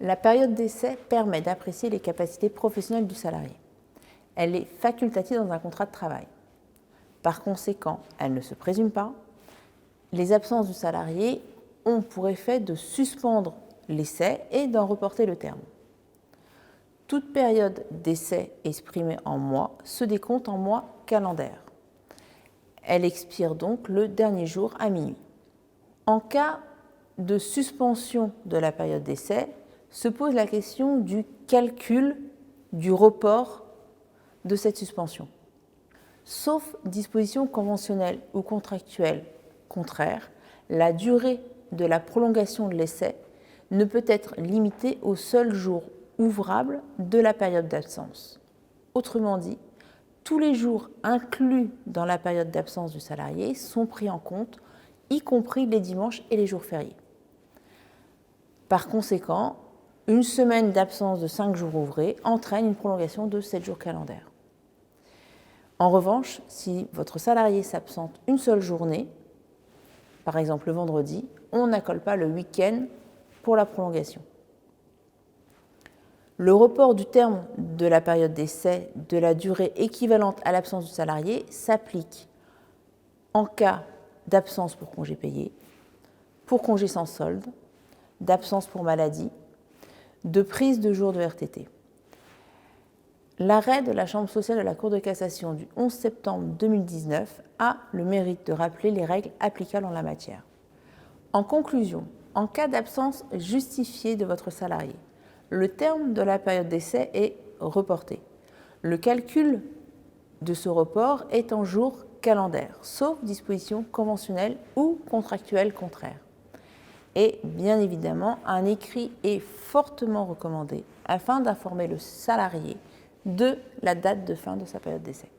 La période d'essai permet d'apprécier les capacités professionnelles du salarié. Elle est facultative dans un contrat de travail. Par conséquent, elle ne se présume pas. Les absences du salarié ont pour effet de suspendre l'essai et d'en reporter le terme. Toute période d'essai exprimée en mois se décompte en mois calendaires. Elle expire donc le dernier jour à minuit. En cas de suspension de la période d'essai, se pose la question du calcul du report de cette suspension. Sauf disposition conventionnelle ou contractuelle contraire, la durée de la prolongation de l'essai ne peut être limitée au seul jour ouvrable de la période d'absence. Autrement dit, tous les jours inclus dans la période d'absence du salarié sont pris en compte, y compris les dimanches et les jours fériés. Par conséquent, une semaine d'absence de 5 jours ouvrés entraîne une prolongation de 7 jours calendaires. En revanche, si votre salarié s'absente une seule journée, par exemple le vendredi, on n'accole pas le week-end pour la prolongation. Le report du terme de la période d'essai de la durée équivalente à l'absence du salarié s'applique en cas d'absence pour congé payé, pour congé sans solde, d'absence pour maladie, de prise de jours de RTT. L'arrêt de la Chambre sociale de la Cour de cassation du 11 septembre 2019 a le mérite de rappeler les règles applicables en la matière. En conclusion, en cas d'absence justifiée de votre salarié, le terme de la période d'essai est reporté. Le calcul de ce report est en jours calendaires, sauf disposition conventionnelle ou contractuelle contraire. Et bien évidemment, un écrit est fortement recommandé afin d'informer le salarié de la date de fin de sa période d'essai.